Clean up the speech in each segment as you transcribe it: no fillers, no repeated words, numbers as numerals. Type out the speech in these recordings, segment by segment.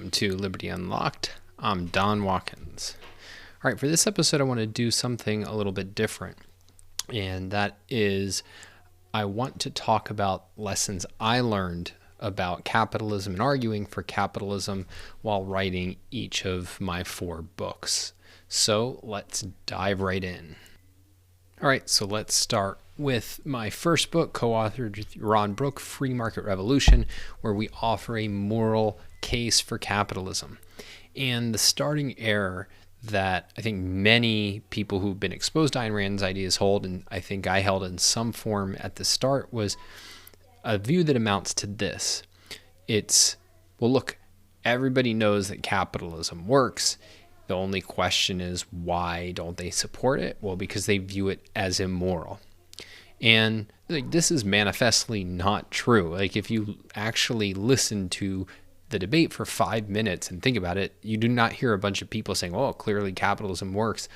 Welcome to Liberty Unlocked. I'm Don Watkins. All right, for this episode, I want to do something a little bit different. And that is, I want to talk about lessons I learned about capitalism and arguing for capitalism while writing each of my 4 books. So let's dive right in. All right, so let's start with my first book, co-authored with Ron Brook, Free Market Revolution, where we offer a moral case for capitalism. And the starting error that I think many people who've been exposed to Ayn Rand's ideas hold, and I think I held in some form at the start, was a view that amounts to this. It's, well, look, everybody knows that capitalism works. The only question is, why don't they support it? Well, because they view it as immoral. And this is manifestly not true. If you actually listen to the debate for 5 minutes and think about it, you do not hear a bunch of people saying, oh, clearly capitalism works.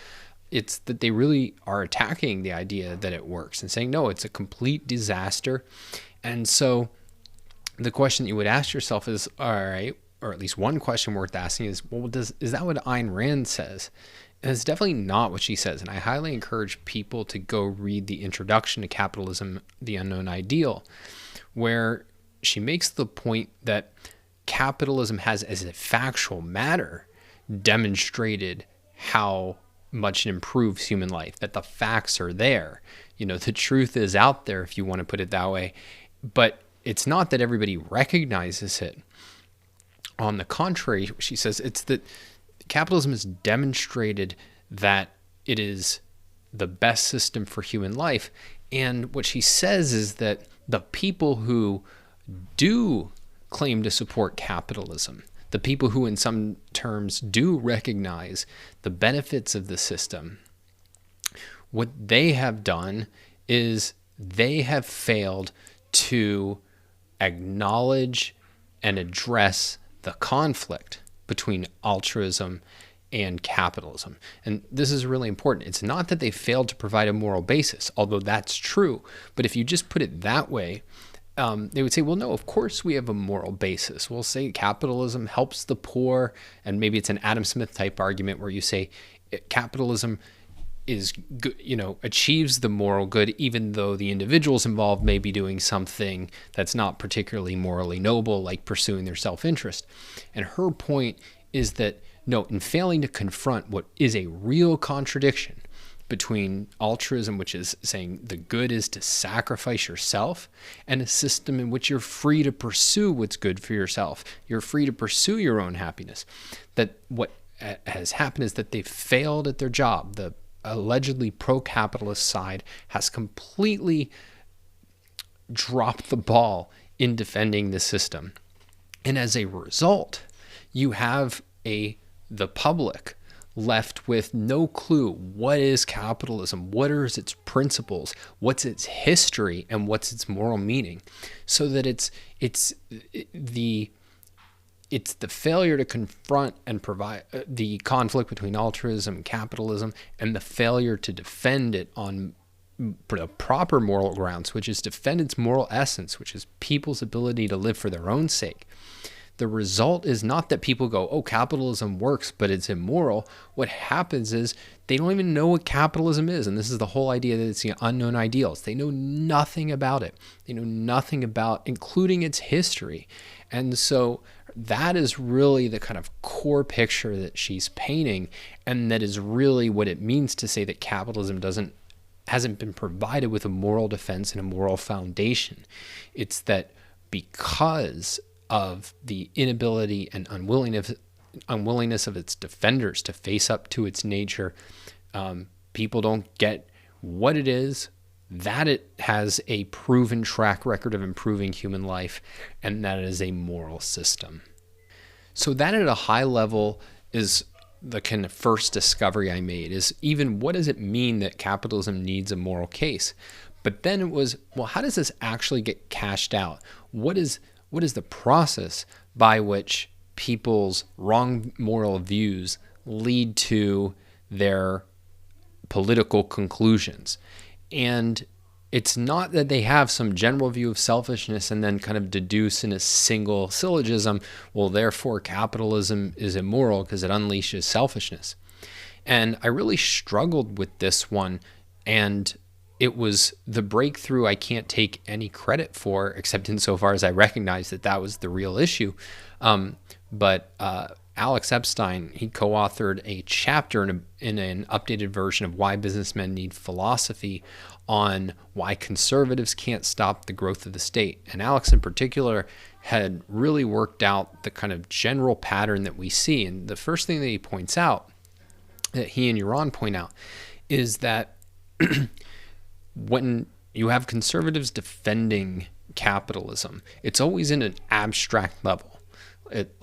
It's that they really are attacking the idea that it works and saying, no, it's a complete disaster. And so the question you would ask yourself is, all right, or at least one question worth asking is, well, is that what Ayn Rand says? And it's definitely not what she says. And I highly encourage people to go read the introduction to Capitalism, the Unknown Ideal, where she makes the point that capitalism has, as a factual matter, demonstrated how much it improves human life, that the facts are there. The truth is out there, if you want to put it that way. But it's not that everybody recognizes it. On the contrary, she says, it's that capitalism has demonstrated that it is the best system for human life. And what she says is that the people who do claim to support capitalism, the people who in some terms do recognize the benefits of the system, what they have done is they have failed to acknowledge and address the conflict between altruism and capitalism. And this is really important. It's not that they failed to provide a moral basis, although that's true. But if you just put it that way, they would say, well, no, of course we have a moral basis. We'll say capitalism helps the poor, and maybe it's an Adam Smith type argument where you say capitalism is good, achieves the moral good, even though the individuals involved may be doing something that's not particularly morally noble, like pursuing their self-interest. And her point is that, no, in failing to confront what is a real contradiction between altruism, which is saying the good is to sacrifice yourself, and a system in which you're free to pursue what's good for yourself. You're free to pursue your own happiness. That what has happened is that they've failed at their job. The allegedly pro-capitalist side has completely dropped the ball in defending the system. And as a result, you have the public left with no clue what is capitalism, what are its principles, what's its history, and what's its moral meaning. So that it's the failure to confront and provide the conflict between altruism and capitalism, and the failure to defend it on the proper moral grounds, which is defend its moral essence, which is people's ability to live for their own sake. The result is not that people go, oh, capitalism works, but it's immoral. What happens is they don't even know what capitalism is. And this is the whole idea that it's the unknown ideals. They know nothing about it. They know nothing about, including its history. And so that is really the kind of core picture that she's painting. And that is really what it means to say that capitalism hasn't been provided with a moral defense and a moral foundation. It's that because of the inability and unwillingness of its defenders to face up to its nature, people don't get what it is, that it has a proven track record of improving human life, and that it is a moral system. So that at a high level is the kind of first discovery I made, is even what does it mean that capitalism needs a moral case? But then it was, well, how does this actually get cashed out? What is the process by which people's wrong moral views lead to their political conclusions? And it's not that they have some general view of selfishness and then kind of deduce in a single syllogism, well, therefore capitalism is immoral because it unleashes selfishness. And I really struggled with this one, and it was the breakthrough I can't take any credit for, except insofar as I recognize that that was the real issue. But Alex Epstein, he co-authored a chapter in an updated version of Why Businessmen Need Philosophy on why conservatives can't stop the growth of the state. And Alex in particular had really worked out the kind of general pattern that we see. And the first thing that he points out, that he and Yaron point out, is that when you have conservatives defending capitalism, it's always in an abstract level.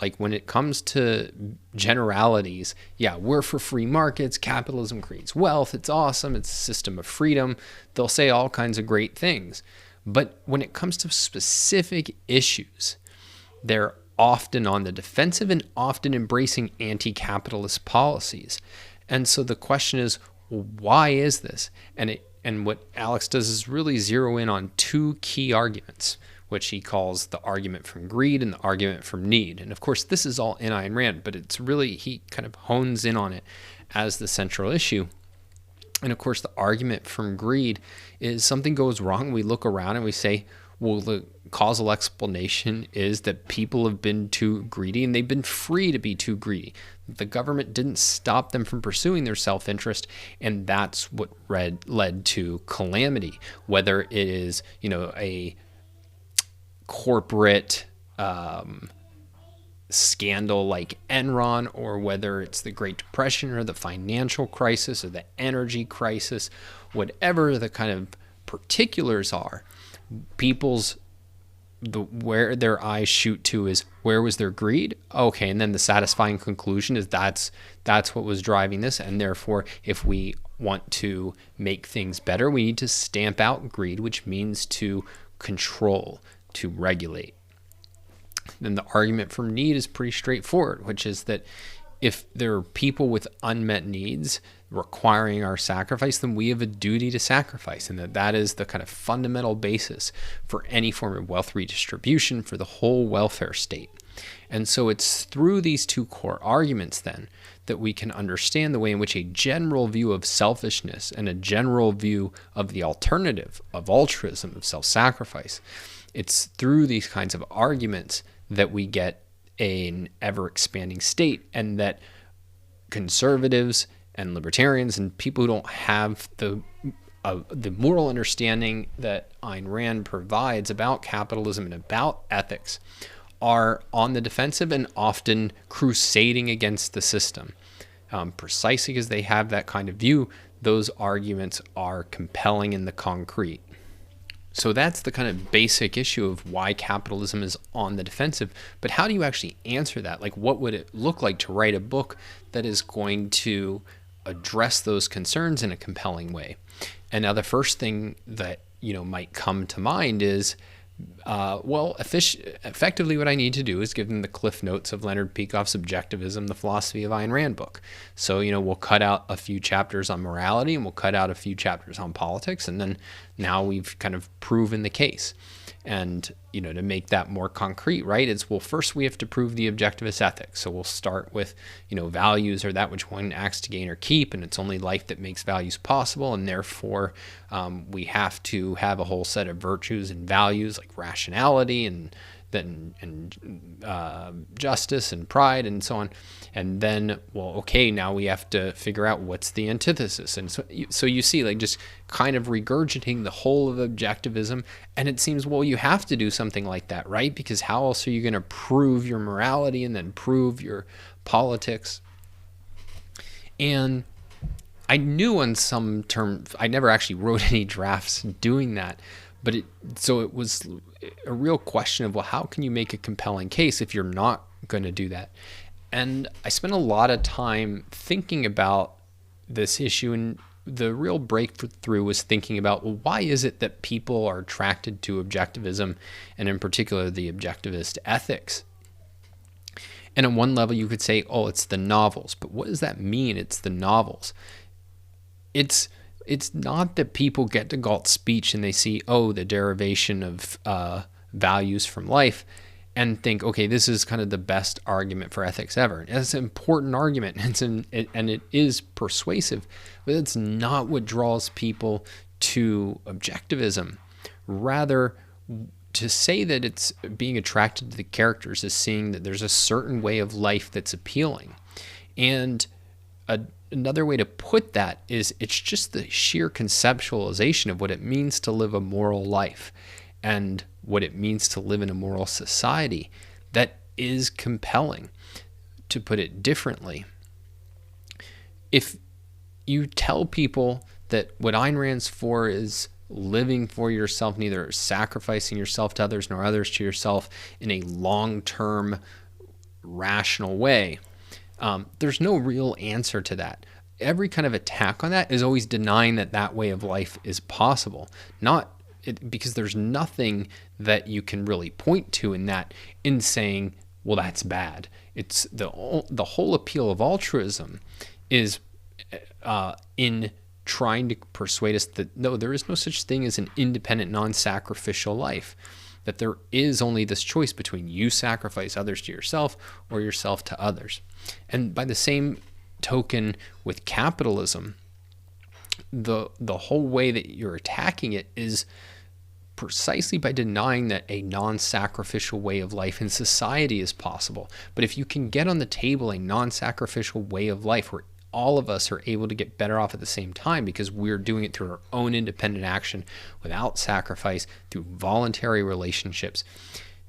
Like when it comes to generalities, yeah, we're for free markets, capitalism creates wealth, it's awesome, it's a system of freedom. They'll say all kinds of great things. But when it comes to specific issues, they're often on the defensive and often embracing anti-capitalist policies. And so the question is, why is this? And what Alex does is really zero in on two key arguments, which he calls the argument from greed and the argument from need. And of course, this is all in Ayn Rand, but it's really, he kind of hones in on it as the central issue. And of course, the argument from greed is something goes wrong. We look around and we say, well, the causal explanation is that people have been too greedy and they've been free to be too greedy. The government didn't stop them from pursuing their self-interest, and that's what led to calamity, whether it is, a corporate scandal like Enron, or whether it's the Great Depression or the financial crisis or the energy crisis, whatever the kind of particulars are, where their eyes shoot to is, where was their greed? Okay, and then the satisfying conclusion is that's what was driving this, and therefore if we want to make things better, we need to stamp out greed, which means to control, to regulate. Then the argument from need is pretty straightforward, which is that if there are people with unmet needs requiring our sacrifice, then we have a duty to sacrifice, and that is the kind of fundamental basis for any form of wealth redistribution for the whole welfare state. And so it's through these two core arguments then that we can understand the way in which a general view of selfishness and a general view of the alternative of altruism, of self-sacrifice, it's through these kinds of arguments that we get an ever-expanding state, and that conservatives and libertarians and people who don't have the moral understanding that Ayn Rand provides about capitalism and about ethics are on the defensive and often crusading against the system. Precisely because they have that kind of view, those arguments are compelling in the concrete. So that's the kind of basic issue of why capitalism is on the defensive. But how do you actually answer that? Like, what would it look like to write a book that is going to address those concerns in a compelling way? And now the first thing that might come to mind is, effectively what I need to do is give them the cliff notes of Leonard Peikoff's Objectivism, the Philosophy of Ayn Rand book. So, we'll cut out a few chapters on morality and we'll cut out a few chapters on politics. And then now we've kind of proven the case. And, to make that more concrete, right, it's, well, first we have to prove the objectivist ethics. So we'll start with, values are that which one acts to gain or keep, and it's only life that makes values possible. And therefore, we have to have a whole set of virtues and values like rationality and justice and pride and so on. And then, well, okay, now we have to figure out what's the antithesis. And so you see, like, just kind of regurgitating the whole of objectivism. And it seems, well, you have to do something like that, right? Because how else are you going to prove your morality and then prove your politics? And I knew on some terms, I never actually wrote any drafts doing that. But it was a real question of, well, how can you make a compelling case if you're not going to do that? And I spent a lot of time thinking about this issue, and the real breakthrough was thinking about, well, why is it that people are attracted to objectivism, and in particular the objectivist ethics? And on one level you could say, oh, it's the novels. But what does that mean, it's the novels? It's It's not that people get to Galt's speech and they see, oh, the derivation of values from life, and think, okay, this is kind of the best argument for ethics ever. It's an important argument, and it is persuasive, but it's not what draws people to objectivism. Rather, to say that it's being attracted to the characters is seeing that there's a certain way of life that's appealing. And another way to put that is it's just the sheer conceptualization of what it means to live a moral life and what it means to live in a moral society that is compelling. To put it differently, if you tell people that what Ayn Rand's for is living for yourself, neither sacrificing yourself to others nor others to yourself in a long-term rational way, there's no real answer to that. Every kind of attack on that is always denying that that way of life is possible. Because there's nothing that you can really point to in that in saying, well, that's bad. It's the whole appeal of altruism is in trying to persuade us that no, there is no such thing as an independent, non-sacrificial life, that there is only this choice between you sacrifice others to yourself or yourself to others. And by the same token with capitalism, the whole way that you're attacking it is precisely by denying that a non-sacrificial way of life in society is possible. But if you can get on the table a non-sacrificial way of life where all of us are able to get better off at the same time because we're doing it through our own independent action without sacrifice, through voluntary relationships,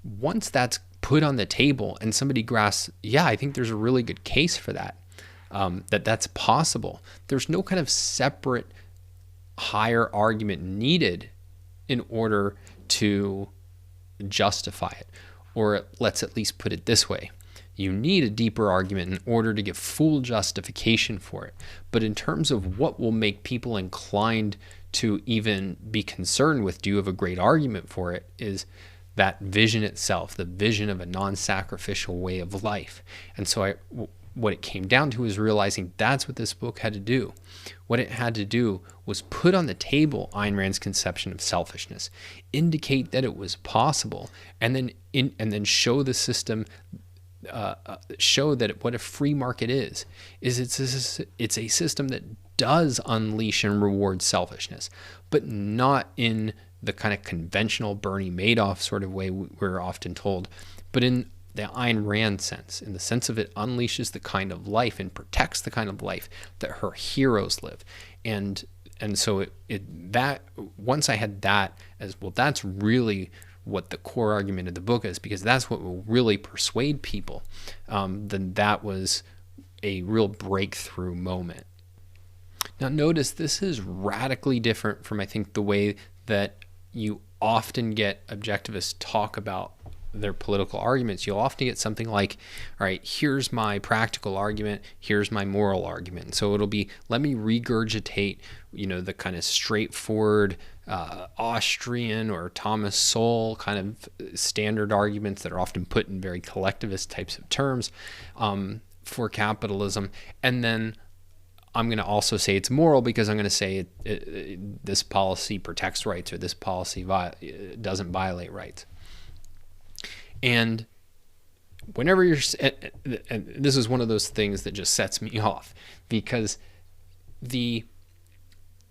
once that's put on the table and somebody grasps, yeah, I think there's a really good case for that, that's possible. There's no kind of separate higher argument needed in order to justify it. Or let's at least put it this way. You need a deeper argument in order to get full justification for it. But in terms of what will make people inclined to even be concerned with, do you have a great argument for it, is that vision itself, the vision of a non-sacrificial way of life. And so what it came down to is realizing that's what this book had to do. What it had to do was put on the table Ayn Rand's conception of selfishness, indicate that it was possible, and then show the system, show that what a free market is it's a system that does unleash and reward selfishness, but not in the kind of conventional Bernie Madoff sort of way we're often told, but in the Ayn Rand sense, in the sense of it unleashes the kind of life and protects the kind of life that her heroes live. And so that once I had that as, well, that's really what the core argument of the book is, because that's what will really persuade people, then that was a real breakthrough moment. Now notice this is radically different from, I think, the way that you often get objectivists talk about their political arguments. You'll often get something like, all right, here's my practical argument, here's my moral argument. So it'll be, let me regurgitate, the kind of straightforward Austrian or Thomas Sowell kind of standard arguments that are often put in very collectivist types of terms for capitalism. And then I'm going to also say it's moral because I'm going to say this policy protects rights or this policy doesn't violate rights. And whenever and this is one of those things that just sets me off, because there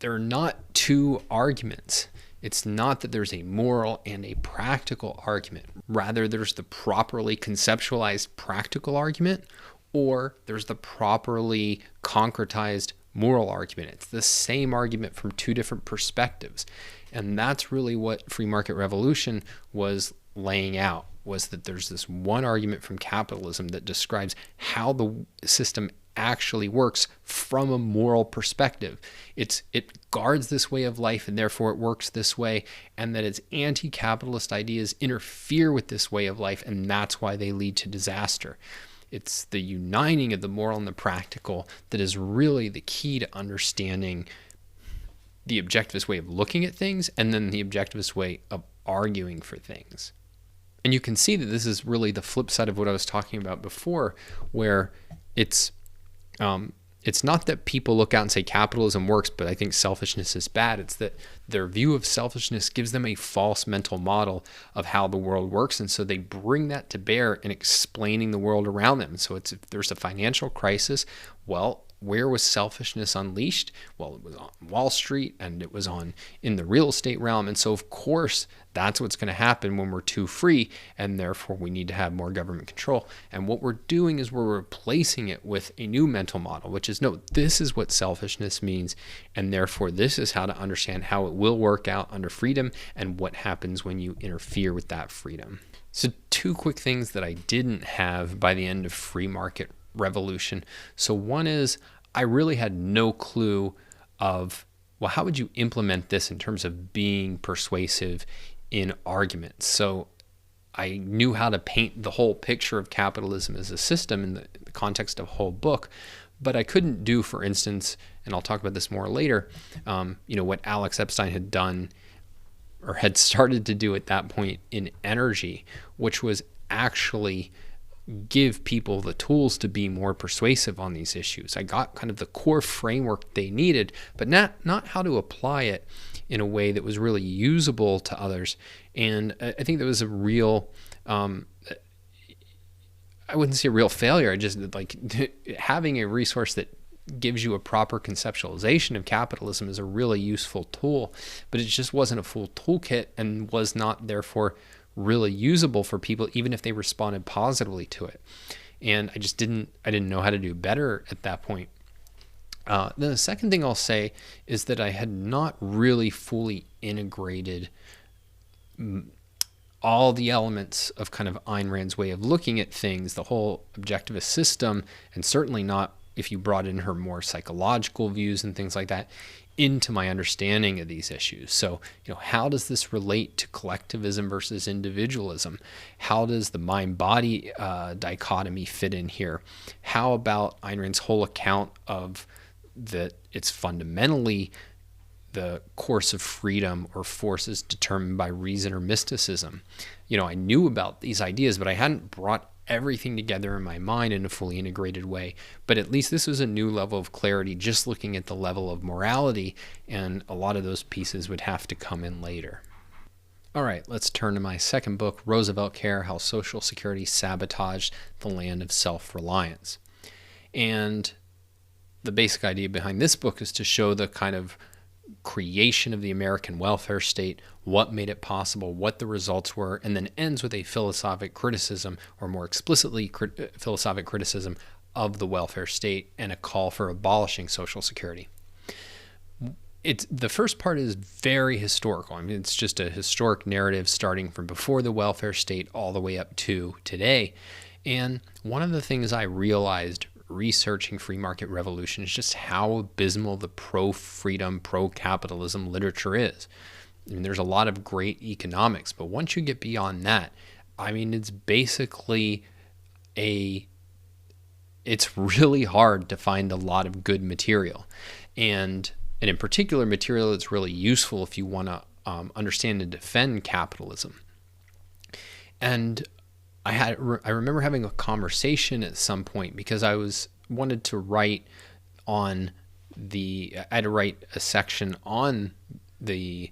are not two arguments. It's not that there's a moral and a practical argument. Rather, there's the properly conceptualized practical argument, or there's the properly concretized moral argument. It's the same argument from two different perspectives. And that's really what free market revolution was laying out, was that there's this one argument from capitalism that describes how the system actually works from a moral perspective. It guards this way of life and therefore it works this way, and that its anti-capitalist ideas interfere with this way of life, and that's why they lead to disaster. It's the uniting of the moral and the practical that is really the key to understanding the objectivist way of looking at things, and then the objectivist way of arguing for things. And you can see that this is really the flip side of what I was talking about before, where it's it's not that people look out and say capitalism works, but I think selfishness is bad. It's that their view of selfishness gives them a false mental model of how the world works. And so they bring that to bear in explaining the world around them. So it's, if there's a financial crisis, well, where was selfishness unleashed? Well, it was on Wall Street, and it was in the real estate realm. And so, of course, that's what's going to happen when we're too free, and therefore we need to have more government control. And what we're doing is we're replacing it with a new mental model, which is, no, this is what selfishness means, and therefore this is how to understand how it will work out under freedom and what happens when you interfere with that freedom. So 2 quick things that I didn't have by the end of free market revolution. So one is, I really had no clue of, well, how would you implement this in terms of being persuasive in arguments? So I knew how to paint the whole picture of capitalism as a system in the context of a whole book, but I couldn't do, for instance, and I'll talk about this more later, what Alex Epstein had done or had started to do at that point in energy, which was actually give people the tools to be more persuasive on these issues. I got kind of the core framework they needed, but not how to apply it in a way that was really usable to others. And I think there was a real, I wouldn't say a real failure. I just like having a resource that gives you a proper conceptualization of capitalism is a really useful tool, but it just wasn't a full toolkit and was not therefore really usable for people, even if they responded positively to it. And I didn't know how to do better at that point. Then the second thing I'll say is that I had not really fully integrated all the elements of kind of Ayn Rand's way of looking at things, the whole objectivist system, and certainly not if you brought in her more psychological views and things like that, into my understanding of these issues. So, how does this relate to collectivism versus individualism? How does the mind-body dichotomy fit in here? How about Ayn Rand's whole account of that it's fundamentally the course of freedom or forces determined by reason or mysticism? I knew about these ideas, but I hadn't brought everything together in my mind in a fully integrated way. But at least this was a new level of clarity, just looking at the level of morality, and a lot of those pieces would have to come in later. All right, let's turn to my second book, Roosevelt Care: How Social Security Sabotaged the Land of Self-Reliance. And the basic idea behind this book is to show the kind of creation of the American welfare state, what made it possible, what the results were, and then ends with a philosophic criticism, or more explicitly philosophic criticism of the welfare state and a call for abolishing Social Security. The first part is very historical. I mean, it's just a historic narrative starting from before the welfare state all the way up to today. And one of the things I realized researching free market revolution is just how abysmal the pro-freedom, pro-capitalism literature is. I mean, there's a lot of great economics, but once you get beyond that, I mean, it's basically it's really hard to find a lot of good material. And in particular, material that's really useful if you want to understand and defend capitalism. And I remember having a conversation at some point because I wanted to write I had to write a section on the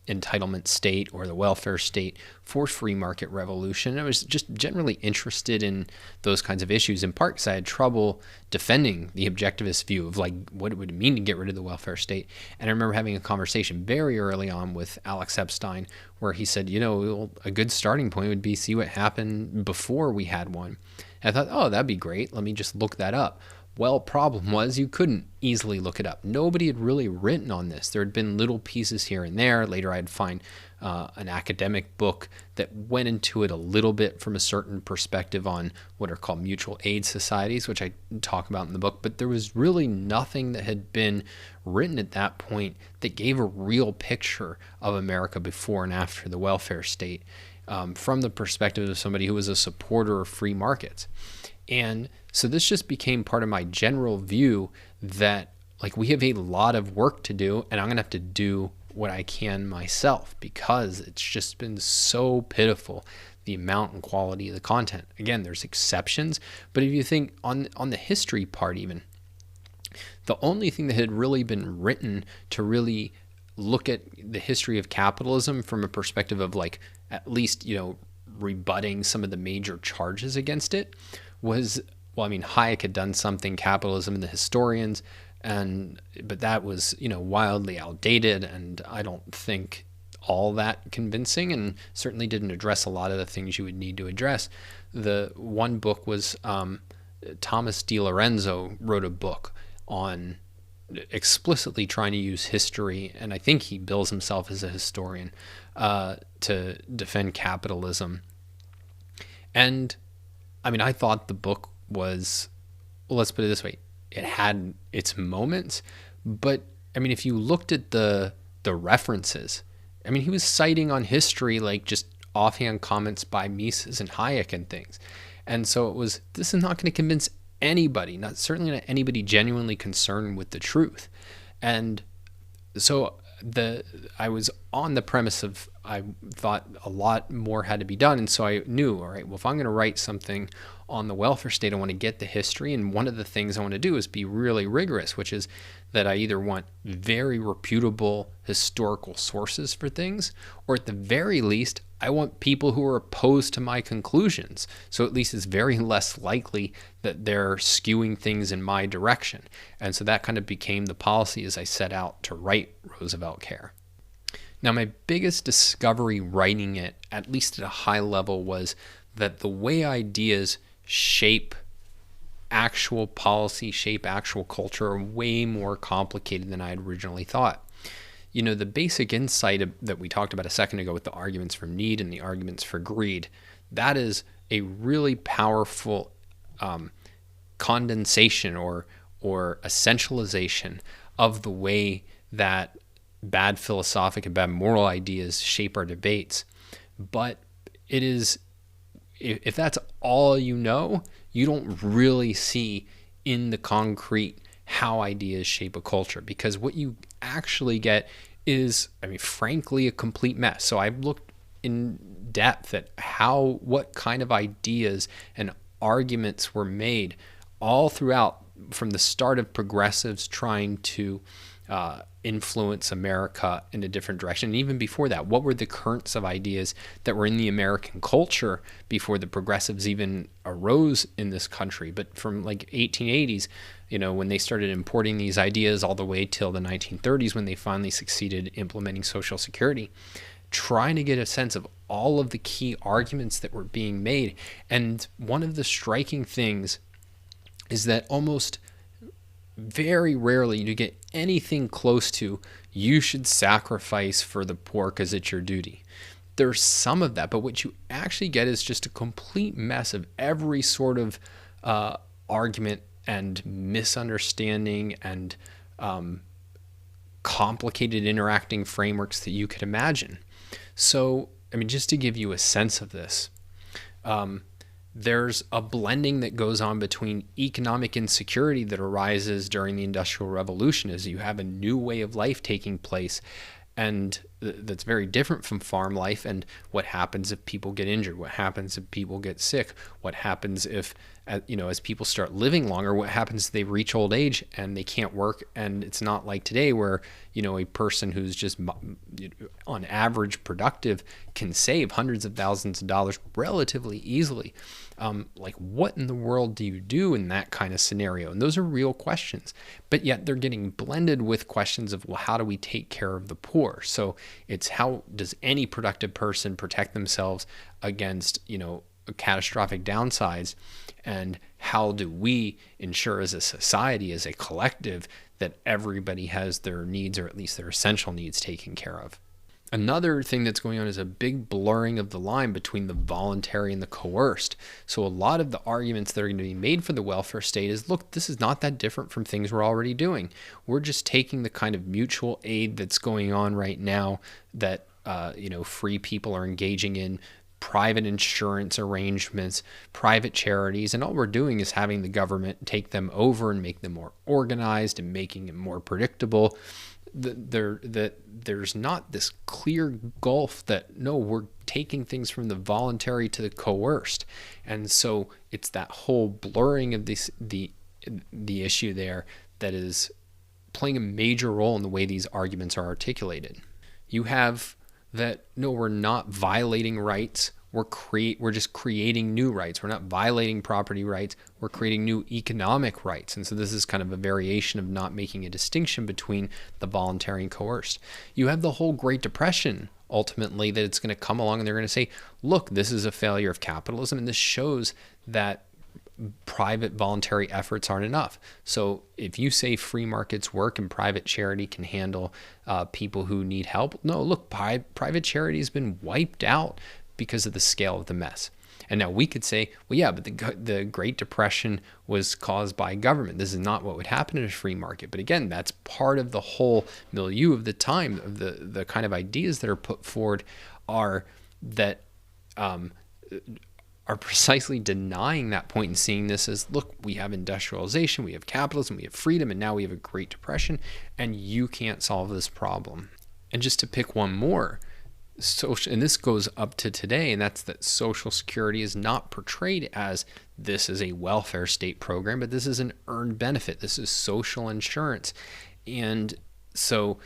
entitlement state or the welfare state for free market revolution. I was just generally interested in those kinds of issues, in part because I had trouble defending the objectivist view of like what it would mean to get rid of the welfare state. And I remember having a conversation very early on with Alex Epstein where he said, a good starting point would be see what happened before we had one. And I thought, oh, that'd be great. Let me just look that up. Well, problem was you couldn't easily look it up. Nobody had really written on this. There had been little pieces here and there. Later, I'd find an academic book that went into it a little bit from a certain perspective on what are called mutual aid societies, which I talk about in the book. But there was really nothing that had been written at that point that gave a real picture of America before and after the welfare state from the perspective of somebody who was a supporter of free markets. And so this just became part of my general view that like we have a lot of work to do and I'm going to have to do what I can myself because it's just been so pitiful, the amount and quality of the content. Again, there's exceptions, but if you think on the history part even, The only thing that had really been written to really look at the history of capitalism from a perspective of like at least, rebutting some of the major charges against it was, well, I mean, Hayek had done something, Capitalism and the Historians, but that was, wildly outdated, and I don't think all that convincing, and certainly didn't address a lot of the things you would need to address. The one book was Thomas DiLorenzo wrote a book on explicitly trying to use history, and I think he bills himself as a historian, to defend capitalism. And I mean, I thought the book was, well, let's put it this way, it had its moments, but I mean, if you looked at the references, I mean, he was citing on history like just offhand comments by Mises and Hayek and things. And so this is not going to convince anybody, certainly not anybody genuinely concerned with the truth. And so I was on the premise of, I thought a lot more had to be done. And so I knew, all right, well, if I'm going to write something on the welfare state, I want to get the history. And one of the things I want to do is be really rigorous, which is that I either want very reputable historical sources for things, or at the very least, I want people who are opposed to my conclusions. So at least it's very less likely that they're skewing things in my direction. And so that kind of became the policy as I set out to write Roosevelt Care. Now, my biggest discovery writing it, at least at a high level, was that the way ideas shape actual policy, shape actual culture, are way more complicated than I had originally thought. The basic insight that we talked about a second ago with the arguments for need and the arguments for greed, that is a really powerful condensation or essentialization of the way that bad philosophic and bad moral ideas shape our debates. But it is, if that's all you know, you don't really see in the concrete how ideas shape a culture, because what you actually get is, I mean, frankly, a complete mess. So I've looked in depth at what kind of ideas and arguments were made all throughout, from the start of progressives trying to influence America in a different direction. And even before that, what were the currents of ideas that were in the American culture before the progressives even arose in this country? But from like 1880s, when they started importing these ideas all the way till the 1930s, when they finally succeeded implementing Social Security, trying to get a sense of all of the key arguments that were being made. And one of the striking things is that almost very rarely you get anything close to, you should sacrifice for the poor because it's your duty. There's some of that, but what you actually get is just a complete mess of every sort of argument and misunderstanding and complicated interacting frameworks that you could imagine. So, I mean, just to give you a sense of this, there's a blending that goes on between economic insecurity that arises during the Industrial Revolution as you have a new way of life taking place, and that's very different from farm life, and what happens if people get injured, what happens if people get sick, what happens if, as people start living longer, what happens if they reach old age and they can't work. And it's not like today where, a person who's just on average productive can save hundreds of thousands of dollars relatively easily. Like, what in the world do you do in that kind of scenario? And those are real questions, but yet they're getting blended with questions of, well, how do we take care of the poor? So it's, how does any productive person protect themselves against, catastrophic downsides? And how do we ensure as a society, as a collective, that everybody has their needs, or at least their essential needs, taken care of? Another thing that's going on is a big blurring of the line between the voluntary and the coerced. So a lot of the arguments that are going to be made for the welfare state is, look, this is not that different from things we're already doing. We're just taking the kind of mutual aid that's going on right now that, free people are engaging in, private insurance arrangements, private charities, and all we're doing is having the government take them over and make them more organized and making it more predictable. There's not this clear gulf that, no, we're taking things from the voluntary to the coerced. And so it's that whole blurring of the issue there that is playing a major role in the way these arguments are articulated. You have that, no, we're not violating rights. We're just creating new rights. We're not violating property rights. We're creating new economic rights. And so this is kind of a variation of not making a distinction between the voluntary and coerced. You have the whole Great Depression, ultimately, that it's going to come along and they're going to say, look, this is a failure of capitalism. And this shows that private voluntary efforts aren't enough. So if you say free markets work and private charity can handle people who need help, no, look, private charity has been wiped out because of the scale of the mess. And now we could say, well, yeah, but the Great Depression was caused by government. This is not what would happen in a free market. But again, that's part of the whole milieu of the time, of the kind of ideas that are put forward are that are precisely denying that point and seeing this as, look, we have industrialization, we have capitalism, we have freedom, and now we have a Great Depression, and you can't solve this problem. And just to pick one more, and this goes up to today, and that's that Social Security is not portrayed as this is a welfare state program, but this is an earned benefit. This is social insurance. And so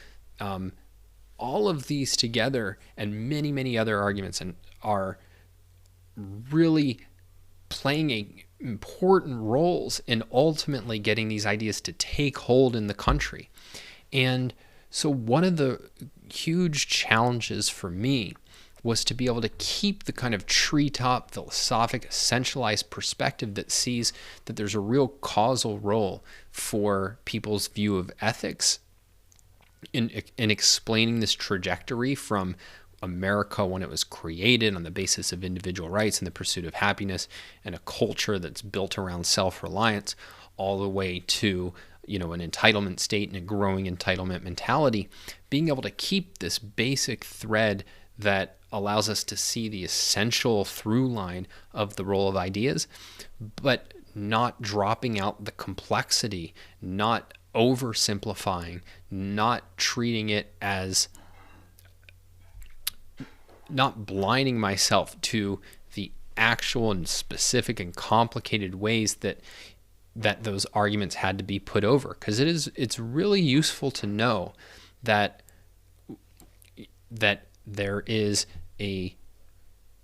all of these together and many, many other arguments are really playing important roles in ultimately getting these ideas to take hold in the country. And so one of the huge challenges for me was to be able to keep the kind of treetop philosophic essentialized perspective that sees that there's a real causal role for people's view of ethics in explaining this trajectory from America when it was created on the basis of individual rights and the pursuit of happiness and a culture that's built around self-reliance, all the way to an entitlement state and a growing entitlement mentality. Being able to keep this basic thread that allows us to see the essential through line of the role of ideas, but not dropping out the complexity, not oversimplifying, not treating it as, not blinding myself to the actual and specific and complicated ways that those arguments had to be put over. Because it's really useful to know that there is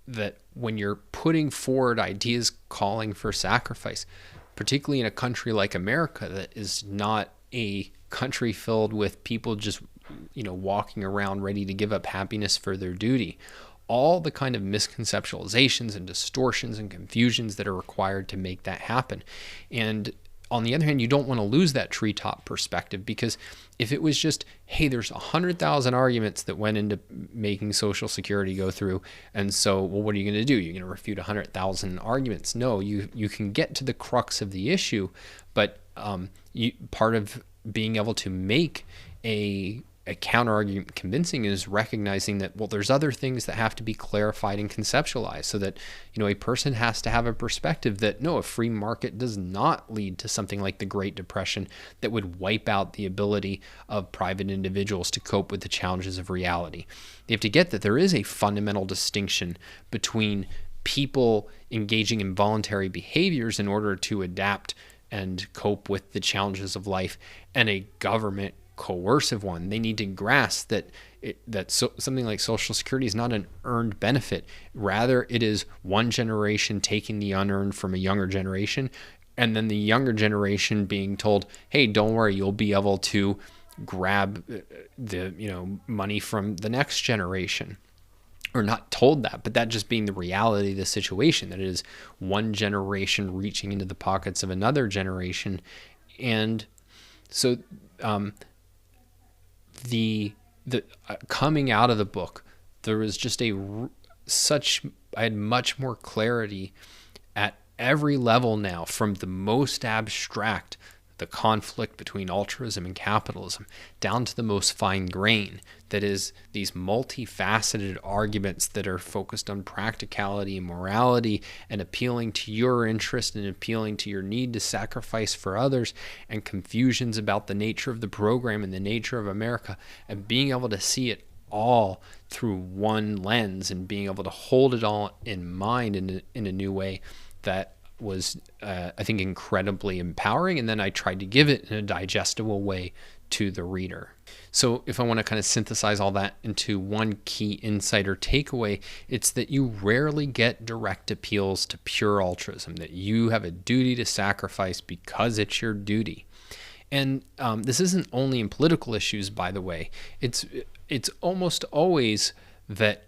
that when you're putting forward ideas calling for sacrifice, particularly in a country like America that is not a country filled with people just walking around ready to give up happiness for their duty, all the kind of misconceptualizations and distortions and confusions that are required to make that happen. And on the other hand, you don't want to lose that treetop perspective, because if it was just, hey, there's 100,000 arguments that went into making Social Security go through, and so, well, what are you going to do? You're going to refute 100,000 arguments? No, you can get to the crux of the issue, but part of being able to make a counter-argument convincing is recognizing that, well, there's other things that have to be clarified and conceptualized, so that a person has to have a perspective that, no, a free market does not lead to something like the Great Depression that would wipe out the ability of private individuals to cope with the challenges of reality. They have to get that there is a fundamental distinction between people engaging in voluntary behaviors in order to adapt and cope with the challenges of life, and a government coercive one. They need to grasp that something like Social Security is not an earned benefit. Rather, it is one generation taking the unearned from a younger generation, and then the younger generation being told, hey, don't worry, you'll be able to grab the money from the next generation. Or not told that, but that just being the reality of the situation, that it is one generation reaching into the pockets of another generation. And so the coming out of the book, there was just I had much more clarity at every level now, from the most abstract, the conflict between altruism and capitalism, down to the most fine grain, that is these multifaceted arguments that are focused on practicality and morality and appealing to your interest and appealing to your need to sacrifice for others, and confusions about the nature of the program and the nature of America, and being able to see it all through one lens and being able to hold it all in mind in a new way that was, I think, incredibly empowering. And then I tried to give it in a digestible way to the reader. So if I want to kind of synthesize all that into one key insight or takeaway, it's that you rarely get direct appeals to pure altruism, that you have a duty to sacrifice because it's your duty. And this isn't only in political issues, by the way. It's almost always that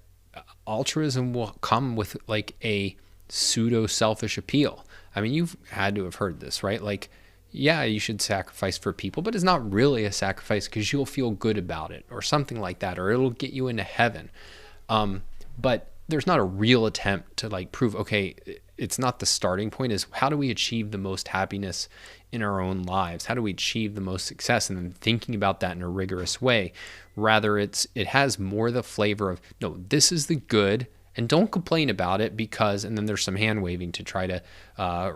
altruism will come with like a pseudo-selfish appeal. I mean, you've had to have heard this, right? Like, yeah, you should sacrifice for people, but it's not really a sacrifice because you'll feel good about it or something like that, or it'll get you into heaven. But there's not a real attempt to like prove, okay, it's not the starting point, is how do we achieve the most happiness in our own lives? How do we achieve the most success? And then thinking about that in a rigorous way. Rather, it has more the flavor of, no, this is the good, and don't complain about it because, and then there's some hand waving to try to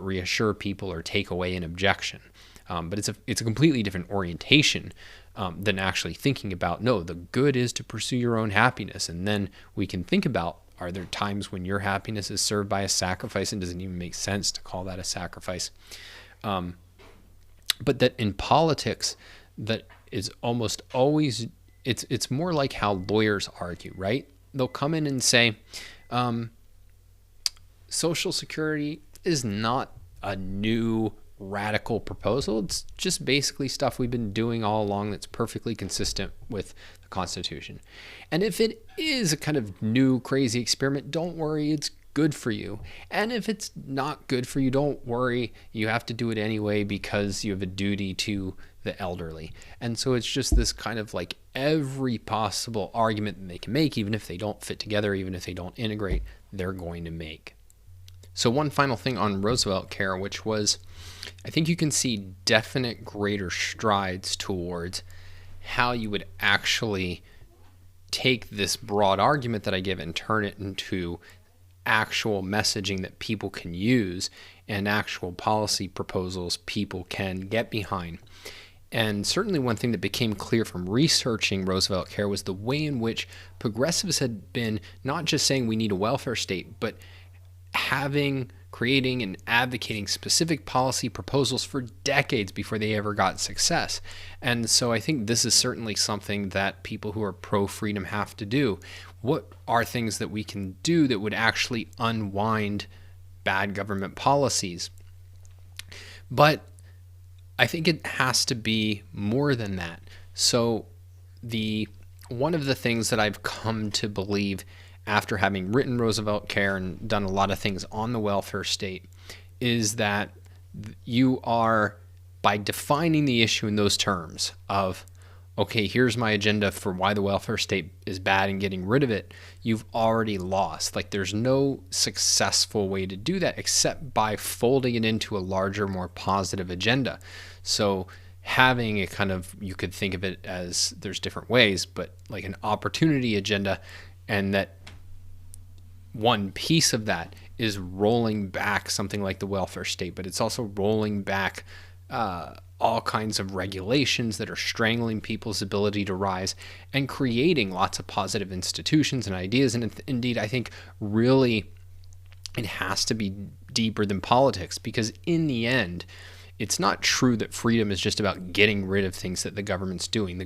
reassure people or take away an objection. But it's a completely different orientation than actually thinking about, no, the good is to pursue your own happiness. And then we can think about, are there times when your happiness is served by a sacrifice and doesn't even make sense to call that a sacrifice? But that in politics, that is almost always, it's more like how lawyers argue, right? They'll come in and say, Social Security is not a new radical proposal. It's just basically stuff we've been doing all along that's perfectly consistent with the Constitution. And if it is a kind of new crazy experiment, don't worry, it's good for you. And if it's not good for you, don't worry, you have to do it anyway because you have a duty to the elderly. And so it's just this kind of like every possible argument that they can make, even if they don't fit together, even if they don't integrate, they're going to make. So one final thing on Roosevelt care, which was, I think you can see definite greater strides towards how you would actually take this broad argument that I give and turn it into actual messaging that people can use and actual policy proposals people can get behind. And certainly one thing that became clear from researching Roosevelt care was the way in which progressives had been not just saying we need a welfare state, but creating and advocating specific policy proposals for decades before they ever got success. And so I think this is certainly something that people who are pro-freedom have to do. What are things that we can do that would actually unwind bad government policies? But I think it has to be more than that. So one of the things that I've come to believe after having written Roosevelt Care and done a lot of things on the welfare state is that you are, by defining the issue in those terms of, okay, here's my agenda for why the welfare state is bad and getting rid of it, you've already lost. Like, there's no successful way to do that except by folding it into a larger, more positive agenda. So having a kind of, you could think of it as, there's different ways, but like an opportunity agenda, and that one piece of that is rolling back something like the welfare state, but it's also rolling back all kinds of regulations that are strangling people's ability to rise and creating lots of positive institutions and ideas. And indeed, I think really it has to be deeper than politics, because in the end, it's not true that freedom is just about getting rid of things that the government's doing.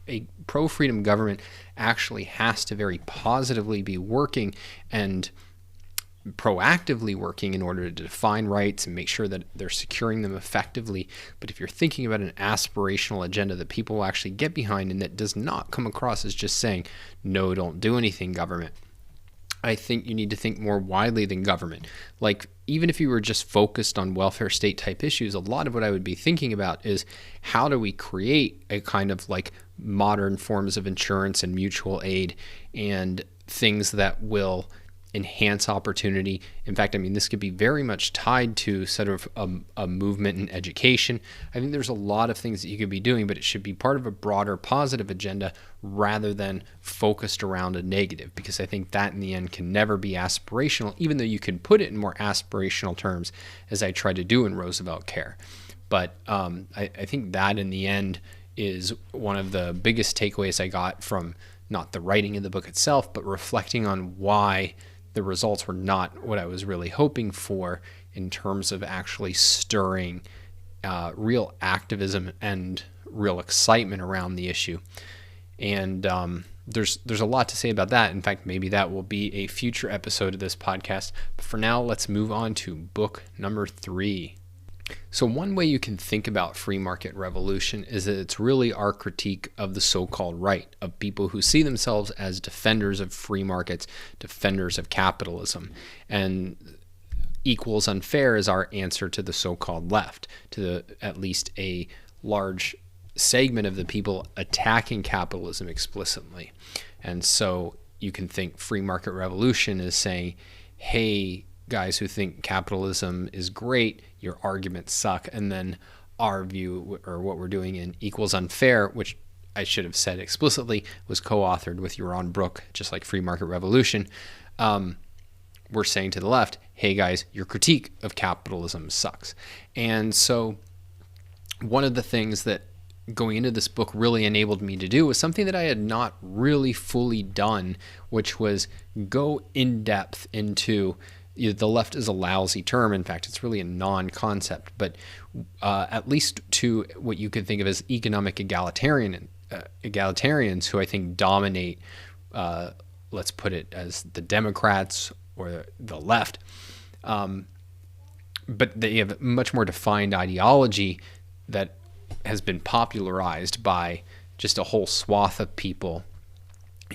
A pro-freedom government actually has to very positively be working and proactively working in order to define rights and make sure that they're securing them effectively. But if you're thinking about an aspirational agenda that people will actually get behind and that does not come across as just saying, no, don't do anything, government, I think you need to think more widely than government. Like, even if you were just focused on welfare state type issues, a lot of what I would be thinking about is how do we create a kind of like modern forms of insurance and mutual aid and things that will enhance opportunity. In fact, I mean, this could be very much tied to sort of a movement in education. I think there's a lot of things that you could be doing, but it should be part of a broader positive agenda rather than focused around a negative, because I think that in the end can never be aspirational, even though you can put it in more aspirational terms, as I tried to do in Roosevelt Care. But I think that in the end is one of the biggest takeaways I got from not the writing of the book itself, but reflecting on why the results were not what I was really hoping for, in terms of actually stirring real activism and real excitement around the issue. And there's a lot to say about that. In fact, maybe that will be a future episode of this podcast. But for now, let's move on to book number 3. So one way you can think about free market revolution is that it's really our critique of the so-called right, of people who see themselves as defenders of free markets, defenders of capitalism. And equals unfair is our answer to the so-called left, to at least a large segment of the people attacking capitalism explicitly. And so you can think free market revolution is saying, hey, guys who think capitalism is great, your arguments suck. And then our view, or what we're doing in equals unfair, which I should have said explicitly, was co-authored with Yaron Brook, just like free market revolution. We're saying to the left, hey guys, your critique of capitalism sucks. And so one of the things that going into this book really enabled me to do was something that I had not really fully done, which was go in depth into the left is a lousy term. In fact, it's really a non-concept, but at least to what you could think of as economic egalitarians who I think dominate, let's put it as the Democrats or the left. But they have a much more defined ideology that has been popularized by just a whole swath of people.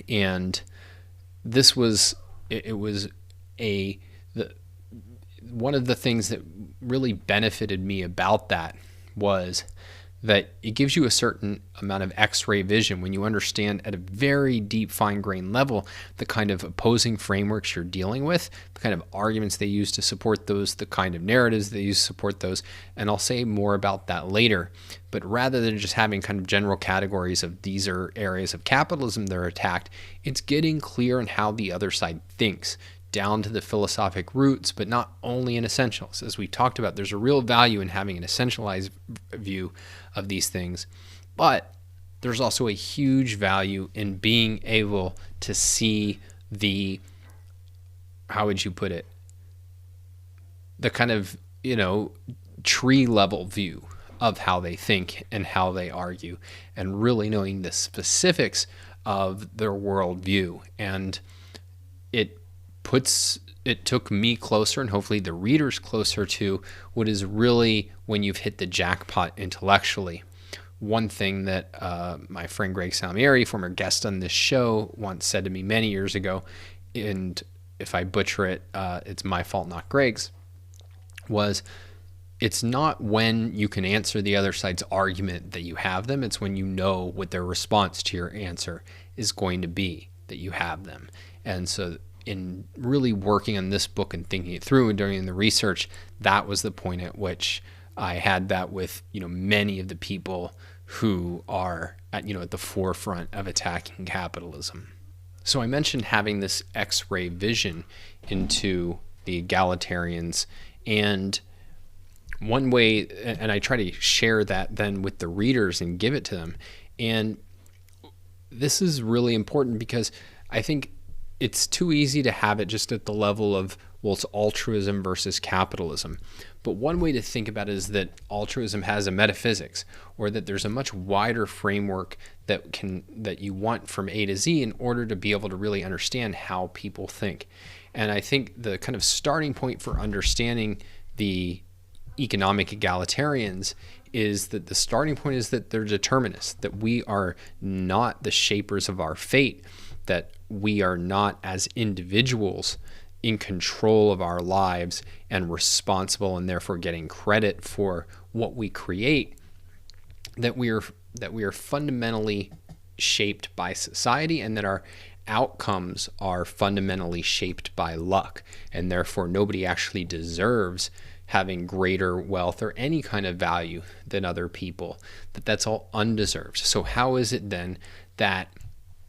And this was, one of the things that really benefited me about that was that it gives you a certain amount of X-ray vision when you understand at a very deep, fine-grained level the kind of opposing frameworks you're dealing with, the kind of arguments they use to support those, the kind of narratives they use to support those, and I'll say more about that later. But rather than just having kind of general categories of these are areas of capitalism that are attacked, it's getting clear on how the other side thinks, down to the philosophic roots, but not only in essentials. As we talked about, there's a real value in having an essentialized view of these things, but there's also a huge value in being able to see the, how would you put it, the kind of, tree level view of how they think and how they argue, and really knowing the specifics of their worldview. And it took me closer, and hopefully the readers closer, to what is really when you've hit the jackpot intellectually. One thing that my friend Greg Salmieri, former guest on this show, once said to me many years ago, and if I butcher it, it's my fault, not Greg's, was it's not when you can answer the other side's argument that you have them, it's when you know what their response to your answer is going to be that you have them. And so in really working on this book and thinking it through and doing the research, that was the point at which I had that with, many of the people who are at the forefront of attacking capitalism. So I mentioned having this X-ray vision into the egalitarians, and one way, and I try to share that then with the readers and give it to them. And this is really important because I think it's too easy to have it just at the level of, well, it's altruism versus capitalism. But one way to think about it is that altruism has a metaphysics, or that there's a much wider framework that you want from A to Z in order to be able to really understand how people think. And I think the kind of starting point for understanding the economic egalitarians is that the starting point is that they're determinists, that we are not the shapers of our fate, that we are not as individuals in control of our lives and responsible and therefore getting credit for what we create, that we are fundamentally shaped by society, and that our outcomes are fundamentally shaped by luck, and therefore nobody actually deserves having greater wealth or any kind of value than other people, that's all undeserved. So how is it then that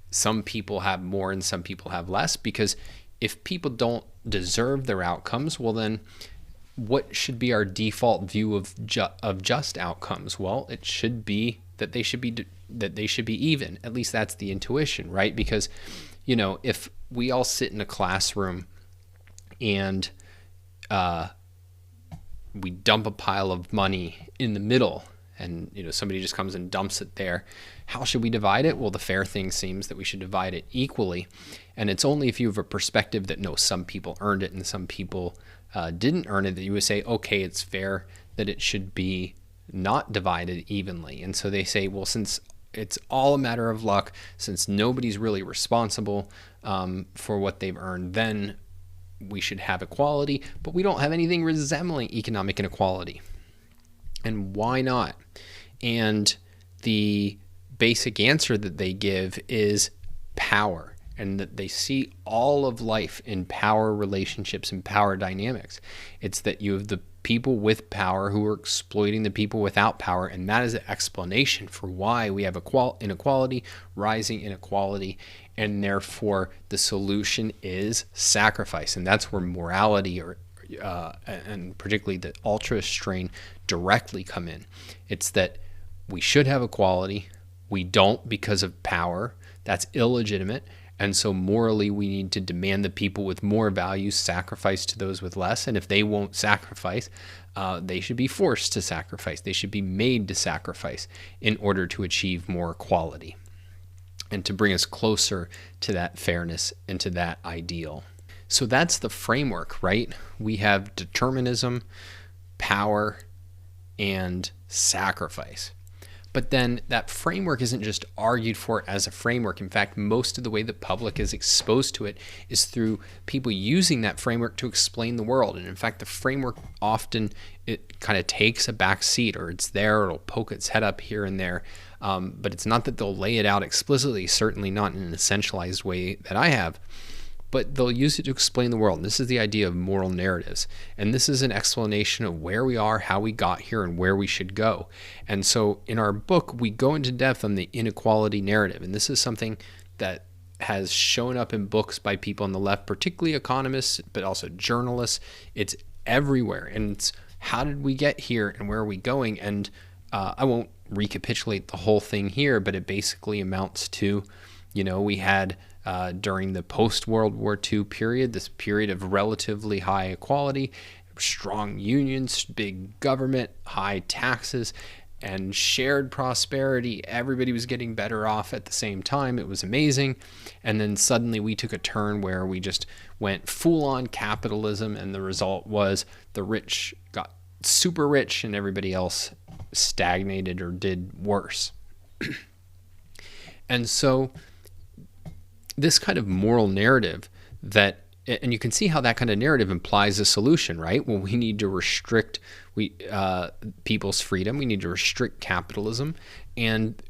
some people have more and some people have less? Because if people don't deserve their outcomes, well then what should be our default view of just outcomes? Well, it should be that they should be even. At least that's the intuition, right? Because if we all sit in a classroom and we dump a pile of money in the middle and somebody just comes and dumps it there. How should we divide it? Well, the fair thing seems that we should divide it equally. And it's only if you have a perspective that no, some people earned it and some people didn't earn it, that you would say, okay, it's fair that it should be not divided evenly. And so they say, well, since it's all a matter of luck, since nobody's really responsible for what they've earned, then we should have equality, but we don't have anything resembling economic inequality. And why not? And the basic answer that they give is power, and that they see all of life in power relationships and power dynamics. It's that you have the people with power who are exploiting the people without power, and that is the explanation for why we have inequality, rising inequality, and therefore the solution is sacrifice. And that's where morality and particularly the altruist strain directly come in. It's that we should have equality. We don't because of power. That's illegitimate. And so morally, we need to demand the people with more value sacrifice to those with less. And if they won't sacrifice, they should be forced to sacrifice. They should be made to sacrifice in order to achieve more equality and to bring us closer to that fairness and to that ideal. So that's the framework, right? We have determinism, power, and sacrifice. But then that framework isn't just argued for as a framework. In fact, most of the way the public is exposed to it is through people using that framework to explain the world. And in fact, the framework often, it kind of takes a back seat, or it's there, it'll poke its head up here and there. But it's not that they'll lay it out explicitly, certainly not in an essentialized way that I have. But they'll use it to explain the world. And this is the idea of moral narratives. And this is an explanation of where we are, how we got here, and where we should go. And so in our book, we go into depth on the inequality narrative. And this is something that has shown up in books by people on the left, particularly economists, but also journalists. It's everywhere. And it's how did we get here and where are we going? And I won't recapitulate the whole thing here, but it basically amounts to, we had during the post-World War II period, this period of relatively high equality, strong unions, big government, high taxes, and shared prosperity. Everybody was getting better off at the same time. It was amazing. And then suddenly we took a turn where we just went full-on capitalism, and the result was the rich got super rich and everybody else stagnated or did worse. And so this kind of moral narrative and you can see how that kind of narrative implies a solution, right? Well, we need to restrict people's freedom. We need to restrict capitalism and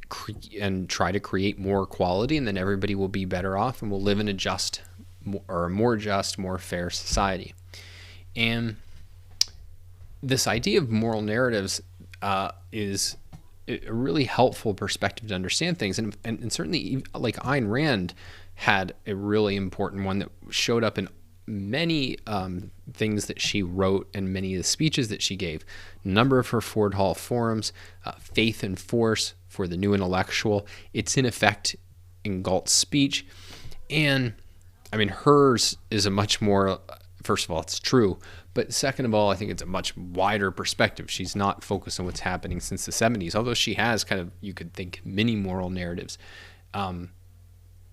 try to create more equality, and then everybody will be better off and we'll live in a more just, more fair society. And this idea of moral narratives is a really helpful perspective to understand things. And certainly, like Ayn Rand had a really important one that showed up in many things that she wrote and many of the speeches that she gave. A number of her Ford Hall forums, Faith and Force for the New Intellectual. It's in effect in Galt's speech. And I mean, hers is a much more, first of all, it's true. But second of all, I think it's a much wider perspective. She's not focused on what's happening since the 70s, although she has kind of, you could think, mini moral narratives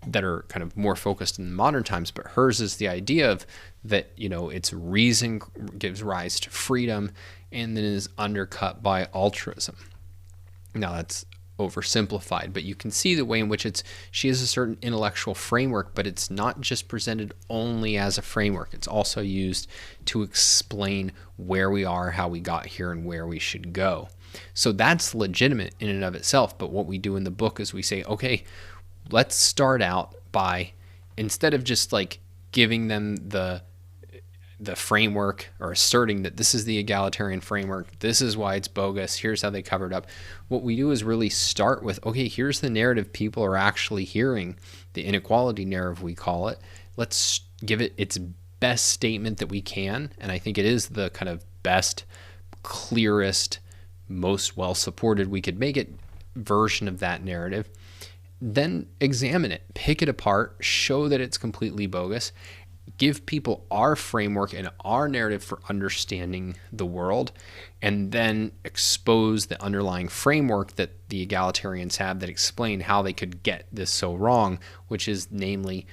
that are kind of more focused in modern times. But hers is the idea of that, it's reason gives rise to freedom and then is undercut by altruism. Now that's oversimplified, but you can see the way in which she has a certain intellectual framework, but it's not just presented only as a framework. It's also used to explain where we are, how we got here, and where we should go. So that's legitimate in and of itself. But what we do in the book is we say, okay, let's start out by, instead of just like giving them the framework or asserting that this is the egalitarian framework, this is why it's bogus, here's how they covered up. What we do is really start with, okay, here's the narrative people are actually hearing, the inequality narrative we call it. Let's give it its best statement that we can. And I think it is the kind of best, clearest, most well-supported we could make it version of that narrative. Then examine it, pick it apart, show that it's completely bogus, give people our framework and our narrative for understanding the world, and then expose the underlying framework that the egalitarians have that explain how they could get this so wrong, which is namely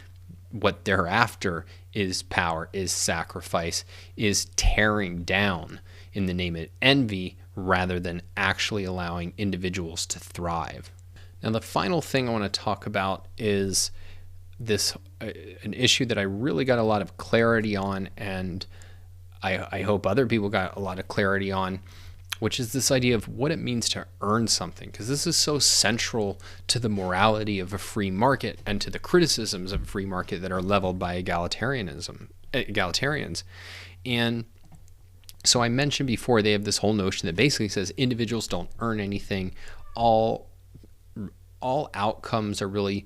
what they're after is power, is sacrifice, is tearing down in the name of envy rather than actually allowing individuals to thrive. Now, the final thing I want to talk about is an issue that I really got a lot of clarity on, and I hope other people got a lot of clarity on, which is this idea of what it means to earn something, because this is so central to the morality of a free market and to the criticisms of a free market that are leveled by egalitarians. And so I mentioned before, they have this whole notion that basically says individuals don't earn anything. All outcomes are really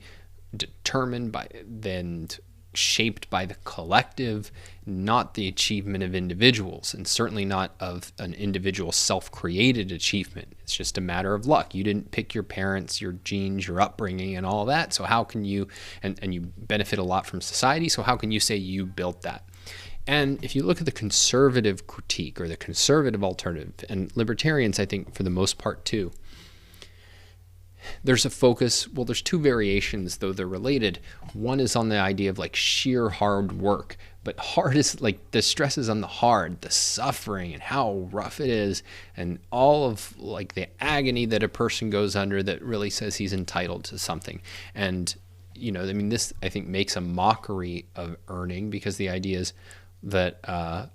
determined by, then shaped by the collective, not the achievement of individuals, and certainly not of an individual self-created achievement. It's just a matter of luck. You didn't pick your parents, your genes, your upbringing, and all that. So how can you, and you benefit a lot from society, so how can you say you built that? And if you look at the conservative critique or the conservative alternative, and libertarians, I think for the most part too, there's a focus, well, there's two variations, though they're related. One is on the idea of like sheer hard work, but hard is like the stress is on the hard, the suffering and how rough it is, and all of like the agony that a person goes under that really says he's entitled to something. And, you know, I mean, this I think makes a mockery of earning, because the idea is that,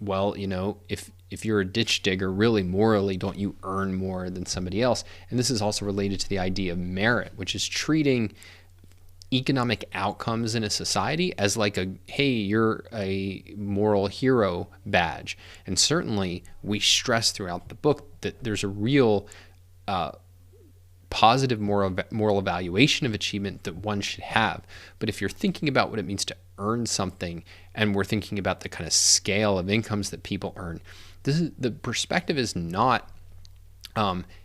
well, you know, if you're a ditch digger, really morally, don't you earn more than somebody else? And this is also related to the idea of merit, which is treating economic outcomes in a society as like a, hey, you're a moral hero badge. And certainly we stress throughout the book that there's a real positive moral evaluation of achievement that one should have. But if you're thinking about what it means to earn something, and we're thinking about the kind of scale of incomes that people earn, the perspective is not,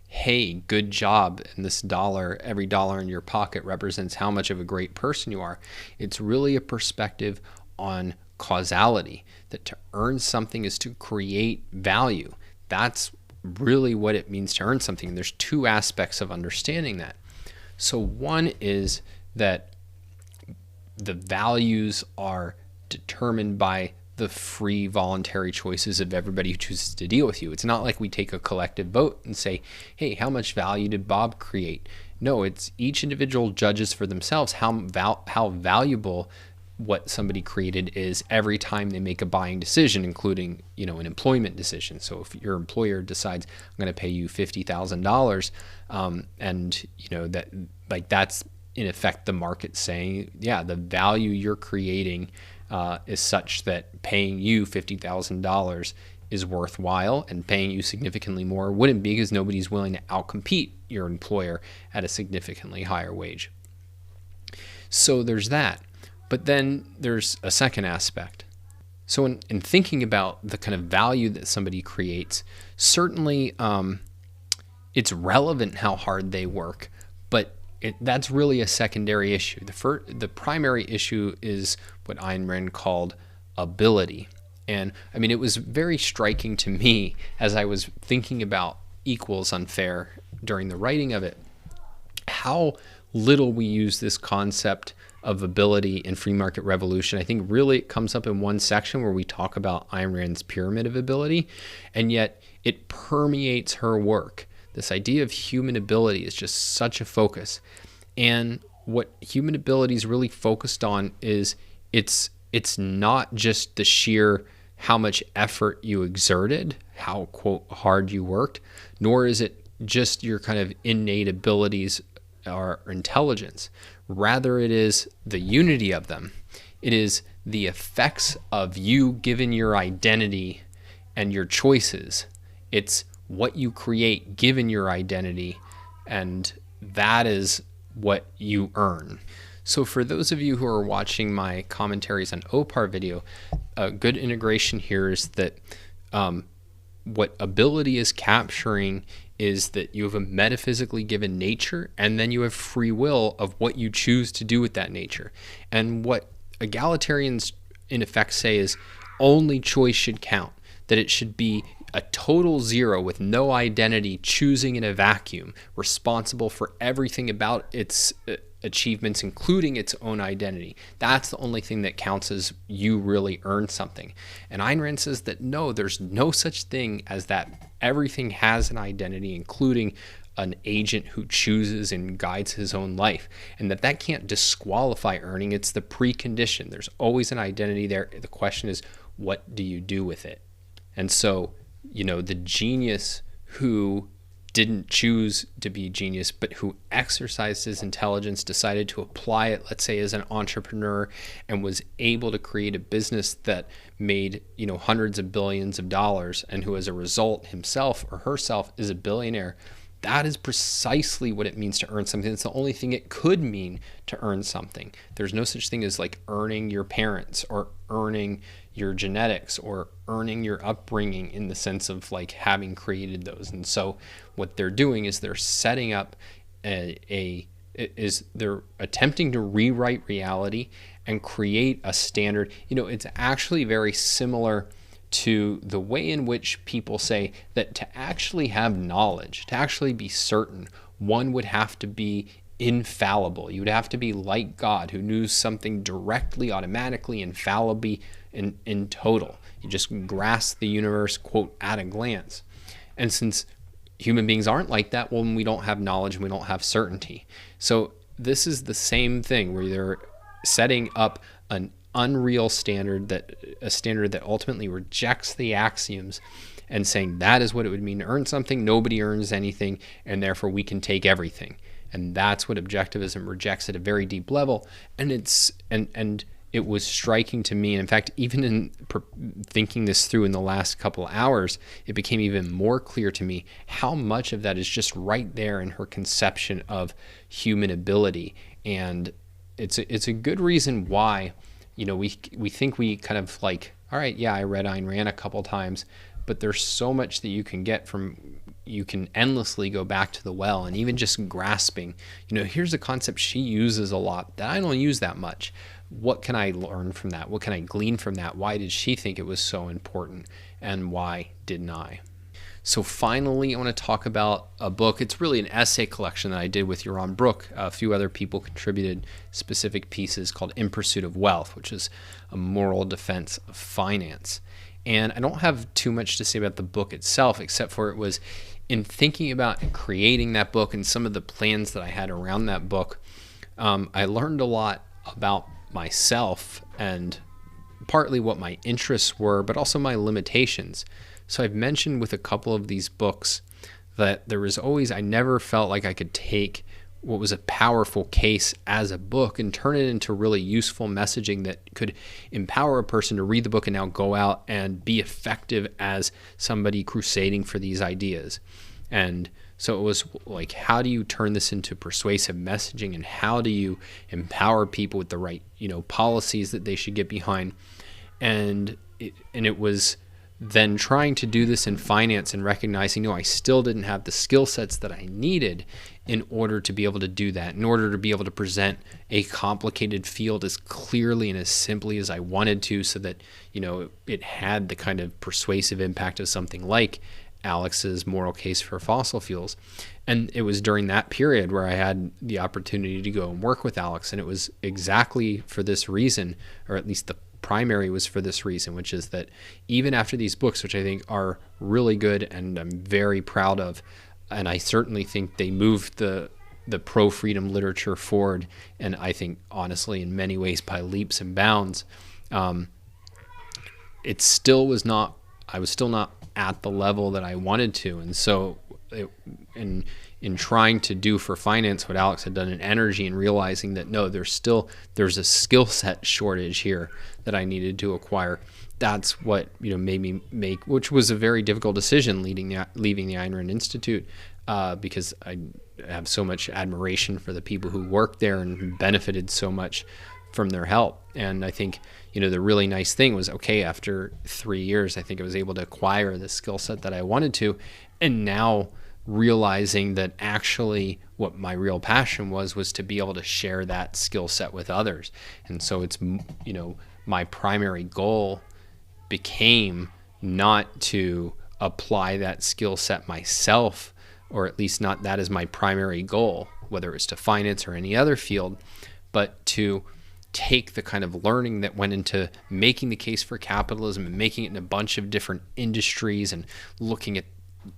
hey, good job, and this dollar, every dollar in your pocket represents how much of a great person you are. It's really a perspective on causality, that to earn something is to create value. That's really what it means to earn something. And there's two aspects of understanding that. So one is that the values are determined by the free voluntary choices of everybody who chooses to deal with you. It's not like we take a collective vote and say, hey, how much value did Bob create? No, it's each individual judges for themselves how valuable what somebody created is every time they make a buying decision, including, you know, an employment decision. So if your employer decides, I'm going to pay you $50,000, and you know that, like, that's in effect the market saying, yeah, the value you're creating is such that paying you $50,000 is worthwhile, and paying you significantly more wouldn't be, because nobody's willing to outcompete your employer at a significantly higher wage. So there's that. But then there's a second aspect. So in thinking about the kind of value that somebody creates, certainly it's relevant how hard they work, but that's really a secondary issue. The primary issue is what Ayn Rand called ability. And I mean, it was very striking to me as I was thinking about equals unfair during the writing of it, how little we use this concept of ability in Free Market Revolution. I think really it comes up in one section where we talk about Ayn Rand's pyramid of ability, and yet it permeates her work. This idea of human ability is just such a focus. And what human ability is really focused on is it's not just the sheer how much effort you exerted, how, quote, hard you worked, nor is it just your kind of innate abilities or intelligence. Rather, it is the unity of them. It is the effects of you given your identity and your choices. It's what you create given your identity, and that is what you earn. So for those of you who are watching my commentaries on OPAR video, a good integration here is that what ability is capturing is that you have a metaphysically given nature, and then you have free will of what you choose to do with that nature. And what egalitarians in effect say is only choice should count, that it should be a total zero with no identity, choosing in a vacuum, responsible for everything about its achievements, including its own identity. That's the only thing that counts as you really earned something. And Ayn Rand says that no, there's no such thing as that. Everything has an identity, including an agent who chooses and guides his own life, and that can't disqualify earning. It's the precondition. There's always an identity there. The question is, what do you do with it? And so, the genius who didn't choose to be a genius, but who exercised his intelligence, decided to apply it, let's say as an entrepreneur, and was able to create a business that made, hundreds of billions of dollars, and who as a result himself or herself is a billionaire. That is precisely what it means to earn something. It's the only thing it could mean to earn something. There's no such thing as like earning your parents or earning your genetics or earning your upbringing in the sense of like having created those. And so what they're doing is they're setting up they're attempting to rewrite reality and create a standard. It's actually very similar to the way in which people say that to actually have knowledge, to actually be certain, one would have to be infallible. You would have to be like God, who knew something directly, automatically, infallibly, in total. You just grasp the universe, quote, at a glance. And since human beings aren't like that, well, we don't have knowledge and we don't have certainty. So this is the same thing where they're setting up an unreal standard, a standard that ultimately rejects the axioms, and saying that is what it would mean to earn something. Nobody earns anything, and therefore we can take everything. And that's what objectivism rejects at a very deep level. And it was striking to me. And in fact, even in thinking this through in the last couple of hours, it became even more clear to me how much of that is just right there in her conception of human ability. And it's a good reason why, we think we kind of like, all right, yeah, I read Ayn Rand a couple times, but there's so much that you can get from, you can endlessly go back to the well, and even just grasping, here's a concept she uses a lot that I don't use that much. What can I learn from that? What can I glean from that? Why did she think it was so important, and why didn't I? So finally, I want to talk about a book. It's really an essay collection that I did with Yaron Brook. A few other people contributed specific pieces called In Pursuit of Wealth, which is a moral defense of finance. And I don't have too much to say about the book itself, except for it was in thinking about and creating that book and some of the plans that I had around that book, I learned a lot about myself and partly what my interests were, but also my limitations. So I've mentioned with a couple of these books that there was always, I never felt like I could take what was a powerful case as a book and turn it into really useful messaging that could empower a person to read the book and now go out and be effective as somebody crusading for these ideas. And so it was like, how do you turn this into persuasive messaging, and how do you empower people with the right, policies that they should get behind? And it was then trying to do this in finance and recognizing, I still didn't have the skill sets that I needed in order to be able to do that, in order to be able to present a complicated field as clearly and as simply as I wanted to, so that, it had the kind of persuasive impact of something like Alex's moral case for fossil fuels. And it was during that period where I had the opportunity to go and work with Alex, and it was exactly for this reason, or at least the primary was for this reason, which is that even after these books, which I think are really good and I'm very proud of, and I certainly think they moved the pro-freedom literature forward, and I think honestly in many ways by leaps and bounds, it still was not, I was still not at the level that I wanted to. And so in trying to do for finance what Alex had done in energy, and realizing that no, there's a skill set shortage here that I needed to acquire. That's what made me make, which was a very difficult decision, leaving the Ayn Rand Institute, because I have so much admiration for the people who worked there and who benefited so much from their help. And I think the really nice thing was, okay, after 3 years, I think I was able to acquire the skill set that I wanted to, and now realizing that actually what my real passion was to be able to share that skill set with others. And so it's my primary goal became not to apply that skill set myself, or at least not that as my primary goal, whether it's to finance or any other field, but to take the kind of learning that went into making the case for capitalism and making it in a bunch of different industries and looking at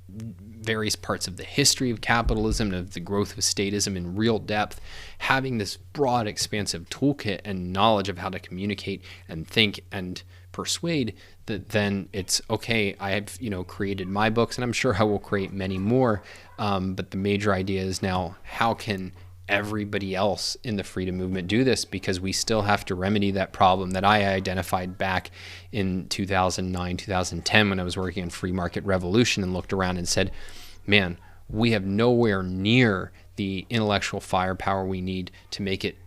various parts of the history of capitalism and of the growth of statism in real depth, having this broad, expansive toolkit and knowledge of how to communicate and think and persuade, that then it's okay. I have, created my books, and I'm sure I will create many more. But the major idea is now, how can everybody else in the freedom movement do this? Because we still have to remedy that problem that I identified back in 2009, 2010, when I was working on Free Market Revolution, and looked around and said, man, we have nowhere near the intellectual firepower we need to make it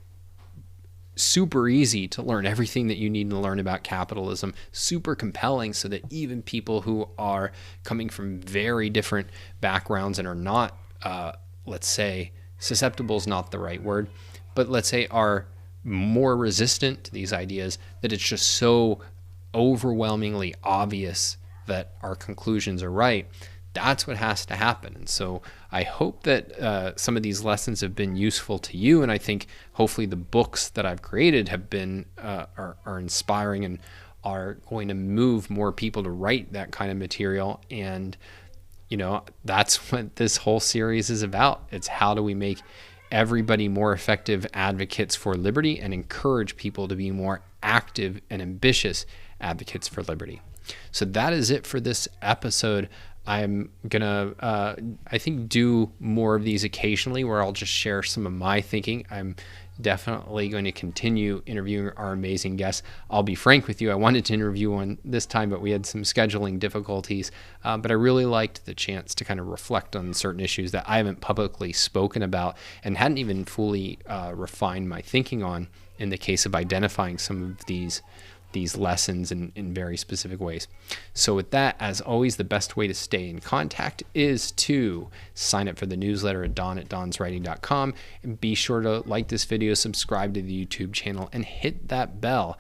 super easy to learn everything that you need to learn about capitalism, super compelling, so that even people who are coming from very different backgrounds and are not, let's say, susceptible is not the right word, but let's say are more resistant to these ideas, that it's just so overwhelmingly obvious that our conclusions are right. That's what has to happen. And so I hope that some of these lessons have been useful to you, and I think hopefully the books that I've created have been are inspiring and are going to move more people to write that kind of material. And that's what this whole series is about. It's how do we make everybody more effective advocates for liberty and encourage people to be more active and ambitious advocates for liberty. So that is it for this episode. I'm gonna, I think, do more of these occasionally, where I'll just share some of my thinking. I'm definitely going to continue interviewing our amazing guests. I'll be frank with you, I wanted to interview one this time, but we had some scheduling difficulties. But I really liked the chance to kind of reflect on certain issues that I haven't publicly spoken about and hadn't even fully refined my thinking on, in the case of identifying some of these lessons in very specific ways. So with that, as always, the best way to stay in contact is to sign up for the newsletter at don@donswriting.com, and be sure to like this video, subscribe to the YouTube channel, and hit that bell,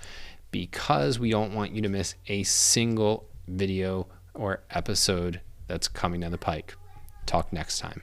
because we don't want you to miss a single video or episode that's coming down the pike. Talk next time.